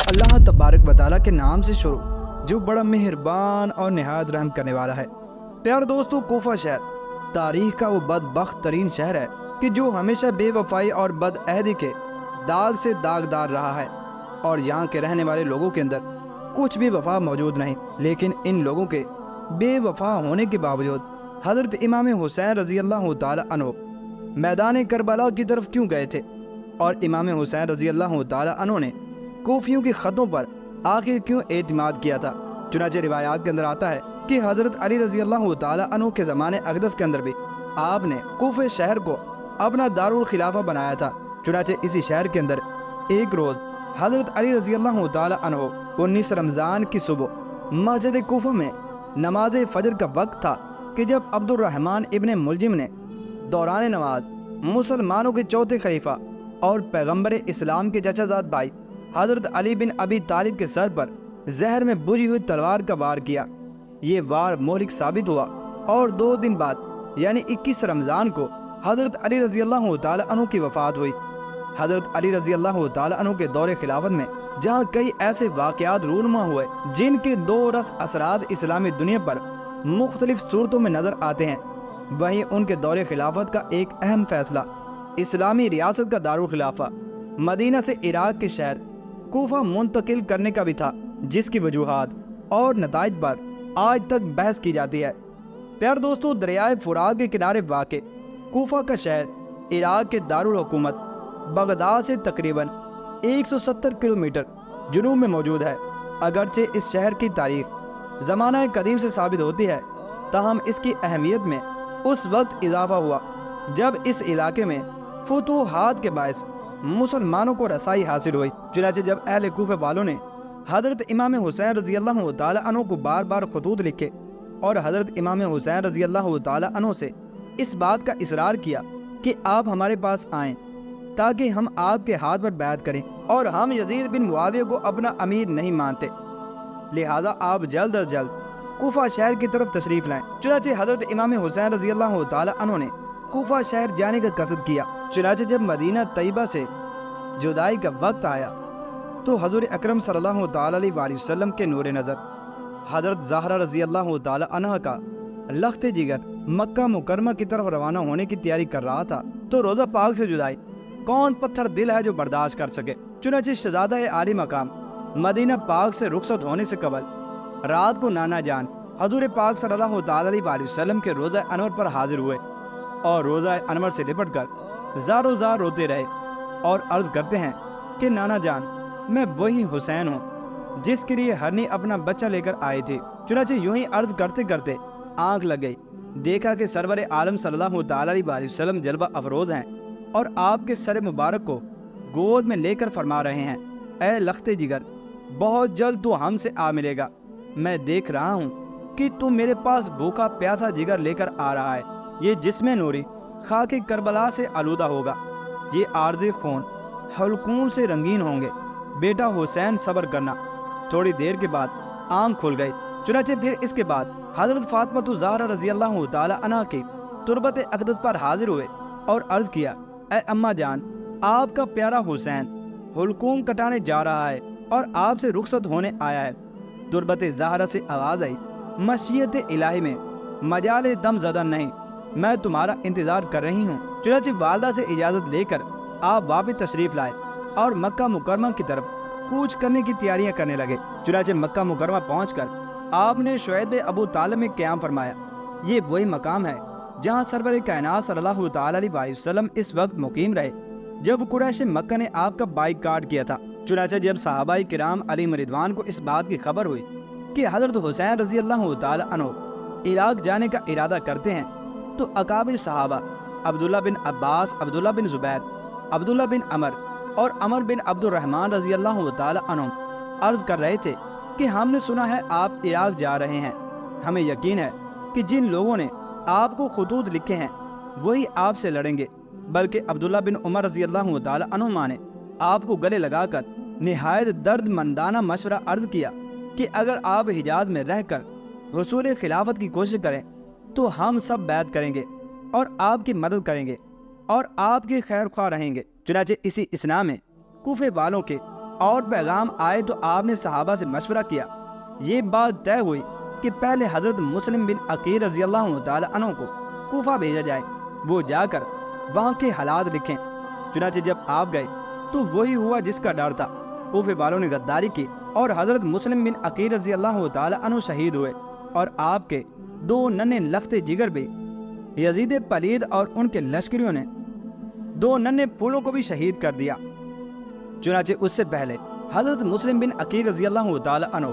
اللہ तबारक व तआला के नाम से शुरू जो बड़ा मेहरबान और नहायत रहम करने वाला है। प्यार दोस्तों, कोफा शहर तारीख का वो बदबख्त तरीन शहर है कि जो हमेशा बेवफाई और बदअहदी के दाग से दागदार रहा है, और यहाँ के रहने वाले लोगों के अंदर कुछ भी वफा मौजूद नहीं। लेकिन इन लोगों के बेवफा होने के बावजूद हज़रत इमाम हुसैन रज़ी अल्लाह ताला अन्हु मैदान करबला की तरफ क्यों गए थे, और इमाम हुसैन रज़ी अल्लाह ताला अन्हु ने कोफियों के ख़तों पर आखिर क्यों एतमाद किया था। चुनांचे रिवायात के अंदर आता है कि हज़रत अली रज़ी अल्लाह ताला अन्हु के ज़माने अक़दस के अंदर भी आपने कोफे शहर को अपना दारुल खिलाफा बनाया था। चुनांचे इसी शहर के अंदर एक रोज़ हज़रत अली रज़ी अल्लाह ताला अन्हु 19 रमज़ान की सुबह मस्जिद कोफा में नमाज फ़जर का वक्त था कि जब अब्दुर्रहमान इब्ने मुलजिम ने दौरान नमाज मुसलमानों के चौथे खलीफा और पैगम्बर इस्लाम के चचाजाद भाई हज़रत अली बिन अबी तालिब के सर पर जहर में बुझी हुई तलवार का वार किया। ये वार मोहलिक साबित हुआ और 2 दिन बाद यानी 21 रमज़ान को हज़रत अली रज़ी अल्लाह ताला अन्हु की वफ़ात हुई। हज़रत अली रज़ी अल्लाह ताला अन्हु के दौरे खिलाफत में जहाँ कई ऐसे वाक़यात रूनुमा हुए जिनके 2 रस असरात इस्लामी दुनिया पर मुख्तलिफ सूरतों में नज़र आते हैं, वहीं उनके दौरे खिलाफत का एक अहम फैसला इस्लामी रियासत का दारुल खिलाफा मदीना से इराक़ के शहर कोफा मुंतकिल करने का भी था, जिसकी वजूहात और नताइज पर आज तक बहस की जाती है। प्यार दोस्तों, दरियाए फुरात के किनारे वाक़े कोफा का शहर इराक़ के दारुल हुकूमत बगदाद से तकरीबन 170 किलोमीटर जुनूब में मौजूद है। अगरचे इस शहर की तारीख ज़माना कदीम से साबित होती है, ताहम इसकी अहमियत में उस वक्त इजाफा हुआ जब इस इलाके में फुतूहात के बायस मुसलमानों को रसाई हासिल हुई। चुनांचे जब अहले कूफे वालों ने हज़रत इमाम हुसैन रज़ी अल्लाह ताला अन्हु को बार बार खतूत लिखे और हज़रत इमाम हुसैन रज़ी अल्लाह ताला अन्हु से इस बात का इसरार किया कि आप हमारे पास आएँ ताकि हम आपके हाथ पर बैत करें, और हम यजीद बिन मुआविया को अपना अमीर नहीं मानते, लिहाजा आप जल्द अज जल्द कोफा शहर की तरफ तशरीफ़ लाएं। चुनांचे हज़रत इमाम हुसैन रज़ी अल्लाह ताला अन्हु ने कोफा शहर जाने का कसद किया। चुनांचे जब मदीना तैयबा से जुदाई का वक्त आया तो हज़ूर अकरम सल्लल्लाहु ताला अलैहि वसल्लम के नूर नज़र हज़रत ज़हरा रज़ी अल्लाह ताला अन्हा का लख्त जिगर मक्का मुकरमा की तरफ रवाना होने की तैयारी कर रहा था, तो रोज़ा पाक से जुदाई कौन पत्थर दिल है जो बर्दाश्त कर सके। चुनांचे शहज़ादा आली मकाम मदीना पाक से रुखसत होने से कबल रात को नाना जान हज़ूर पाक सल्लल्लाहु ताला अलैहि वसल्लम के रोज़ा अनवर पर हाजिर हुए और रोज़ा अनवर से लिपट कर ज़ारो ज़ार रोते रहे और अर्ज़ करते हैं कि नाना जान, मैं वही हुसैन हूँ जिसके लिए हरनी अपना बच्चा लेकर आए थे। चुनांचे यूं ही अर्ज़ करते करते आँख लग गई, देखा कि सरवर आलम सल्लल्लाहु ताला अलैहि वसल्लम जलवा अफरोज़ हैं और आपके सर मुबारक को गोद में लेकर फरमा रहे हैं, ए लख्ते जिगर, बहुत जल्द तू हमसे आ मिलेगा। मैं देख रहा हूँ कि तू मेरे पास भूखा प्यासा जिगर लेकर आ रहा है। ये जिस्म नूरी खाके करबला से आलूदा होगा, ये आर्ज़े खून हलकून से रंगीन होंगे। बेटा हुसैन सब्र करना। थोड़ी देर के बाद आँख खुल गई। चुनांचे फिर इसके बाद हज़रत फातिमा ज़हरा रज़ी अल्लाह ताला अन्हा की तुरबत अक़दस पर हाजिर हुए और अर्ज़ किया, ए अम्मा जान, आपका प्यारा हुसैन हुलकूम कटाने जा रहा है और आपसे रुखसत होने आया है। तुरबत ज़हरा से आवाज़ आई, मशीयत इलाही में मजाल दम ज़दा नहीं, मैं तुम्हारा इंतज़ार कर रही हूँ। चुनांचे वालदा से इजाज़त लेकर आप वापस तशरीफ़ लाए और मक्का मुकरमा की तरफ कूच करने की तैयारियां करने लगे। चुनांचे मक्का मुकरमा पहुंचकर आपने शुएब अबू तालिब में क़याम फरमाया। ये वही मकाम है जहां सरवर कायनात सल्लल्लाहु ताला अलैहि वसल्लम इस वक्त मुकीम रहे जब कुरैश मक्का ने आपका बाइकाट किया था। चुनांचे जब सहाबाए किराम अलैहिम रिदवान को इस बात की खबर हुई कि हज़रत हुसैन रज़ी अल्लाह ताला अन्हु इराक़ जाने का इरादा करते हैं, तो अकाबिर सहाबा अब्दुल्ला बिन अब्बास, अब्दुल्ला बिन ज़ुबैर, अब्दुल्ला बिन अमर और अमर बिन अब्दुर्रहमान रज़ी अल्लाह ताला अन्हुम अर्ज़ कर रहे थे कि हमने सुना है आप इराक़ जा रहे हैं। हमें यकीन है कि जिन लोगों ने आपको खतूत लिखे हैं वही आपसे लड़ेंगे। बल्कि अब्दुल्ला बिन उमर रज़ी अल्लाह ताला अन्हुमा ने आपको गले लगाकर निहायत दर्दमंदाना मशवरा अर्ज़ किया कि अगर आप हिजाज में रहकर हुसूल खिलाफत की कोशिश करें तो हम सब बैत करेंगे और आपकी मदद करेंगे और आपके खैर ख्वाह रहेंगे। चुनांचे इसी इसना में कूफे वालों के اور پیغام آئے تو آپ نے صحابہ سے مشورہ کیا۔ یہ بات طے ہوئی کہ پہلے حضرت مسلم بن عقیل رضی اللہ تعالی عنہ کو کوفہ بھیجا جائے، وہ جا کر وہاں کے حالات لکھیں۔ چنانچہ جب آپ گئے تو وہی ہوا جس کا ڈر تھا۔ کوفے والوں نے غداری کی اور حضرت مسلم بن عقیل رضی اللہ تعالی عنہ شہید ہوئے، اور آپ کے 2 ننھے لختے جگر بھی یزید پلید اور ان کے لشکریوں نے 2 ننھے پھولوں کو بھی شہید کر دیا۔ چنانچہ اس سے پہلے حضرت مسلم بن عقیل رضی اللہ تعالی عنہ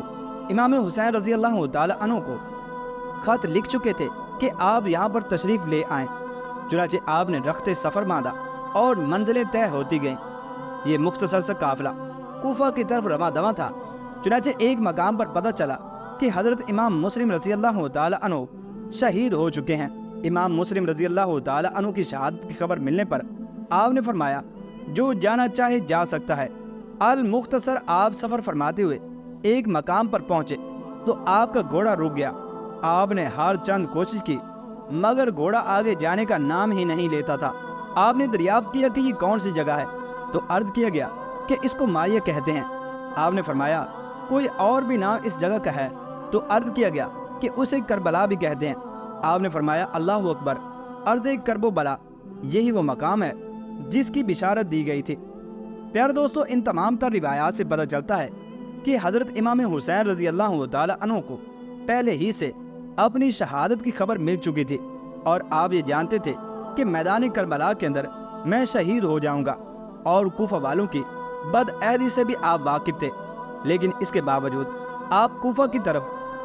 امام حسین رضی اللہ تعالی عنہ کو خط لکھ چکے تھے کہ آپ یہاں پر تشریف لے آئیں۔ چنانچہ آپ نے رخت سفر باندھا اور منزلیں طے ہوتی گئیں۔ یہ مختصر سا قافلہ کوفہ کی طرف رواں دواں تھا۔ چنانچہ ایک مقام پر پتہ چلا کہ حضرت امام مسلم رضی اللہ تعالی عنہ شہید ہو چکے ہیں۔ امام مسلم رضی اللہ تعالی عنہ کی شہادت کی خبر ملنے پر آپ نے فرمایا جو جانا چاہے جا سکتا ہے۔ المختصر آپ سفر فرماتے ہوئے ایک مقام پر پہنچے تو آپ کا گھوڑا رک گیا۔ آپ نے ہر چند کوشش کی مگر گھوڑا آگے جانے کا نام ہی نہیں لیتا تھا۔ آپ نے دریافت کیا کہ یہ کون سی جگہ ہے تو عرض کیا گیا کہ اس کو مائیہ کہتے ہیں۔ آپ نے فرمایا کوئی اور بھی نام اس جگہ کا ہے تو عرض کیا گیا کہ اسے کربلا بھی کہتے ہیں۔ آپ نے فرمایا اللہ اکبر، ارض کرب و بلا یہی وہ مقام ہے جس کی بشارت دی گئی تھی۔ پیارے دوستو، ان تمام تر روایات سے پتہ چلتا ہے کہ حضرت امام حسین رضی اللہ تعالی عنہ کو پہلے ہی سے اپنی شہادت کی خبر مل چکی تھی، اور آپ یہ جانتے تھے کہ میدان کربلا کے اندر میں شہید ہو جاؤں گا، اور کوفہ والوں کی بدعہدی سے بھی آپ واقف تھے۔ لیکن اس کے باوجود آپ کوفہ کی طرف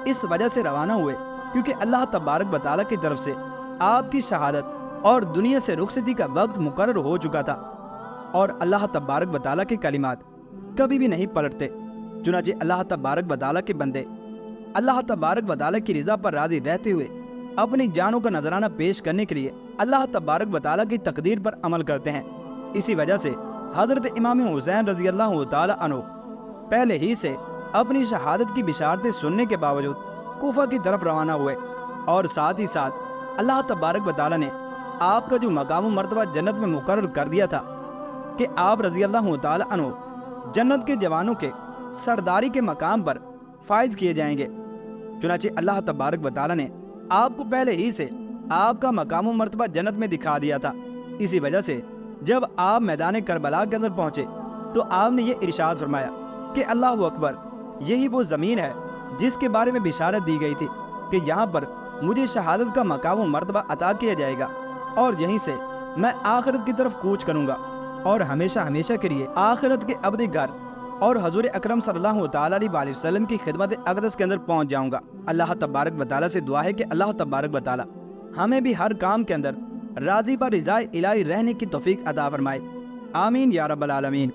اس وجہ سے روانہ ہوئے کیونکہ اللہ تبارک و تعالیٰ کی طرف سے آپ کی شہادت اور دنیا سے رخصتی کا وقت مقرر ہو چکا تھا، اور اللہ تبارک و تعالیٰ کے کلمات کبھی بھی نہیں پلٹتے۔ چنانچہ اللہ تبارک و تعالیٰ کے بندے اللہ تبارک و تعالیٰ کی رضا پر راضی رہتے ہوئے اپنی جانوں کا نذرانہ پیش کرنے کے لیے اللہ تبارک و تعالیٰ کی تقدیر پر عمل کرتے ہیں۔ اسی وجہ سے حضرت امام حسین رضی اللہ تعالی عنہ پہلے ہی سے اپنی شہادت کی بشارتیں سننے کے باوجود کوفہ کی طرف روانہ ہوئے، اور ساتھ ہی ساتھ اللہ تبارک و تعالیٰ نے آپ کا جو مقام و مرتبہ جنت میں مقرر کر دیا تھا کہ آپ رضی اللہ تعالی عنہ جنت کے جوانوں کے سرداری کے مقام پر فائز کیے جائیں گے۔ چنانچہ اللہ تبارک و تعالیٰ نے آپ کو پہلے ہی سے آپ کا مقام و مرتبہ جنت میں دکھا دیا تھا۔ اسی وجہ سے جب آپ میدان کربلا کے اندر پہنچے تو آپ نے یہ ارشاد فرمایا کہ اللہ اکبر، یہی وہ زمین ہے جس کے بارے میں بشارت دی گئی تھی کہ یہاں پر مجھے شہادت کا مقام و مرتبہ عطا کیا جائے گا، اور یہیں سے میں آخرت کی طرف کوچ کروں گا، اور ہمیشہ ہمیشہ کے لیے آخرت کے ابدی گھر اور حضور اکرم صلی اللہ تعالیٰ علیہ وسلم کی خدمت اقدس کے اندر پہنچ جاؤں گا۔ اللہ تبارک و تعالیٰ سے دعا ہے کہ اللہ تبارک و تعالیٰ ہمیں بھی ہر کام کے اندر راضی پر رضا الہی رہنے کی توفیق عطا فرمائے۔ آمین یا رب العالمین۔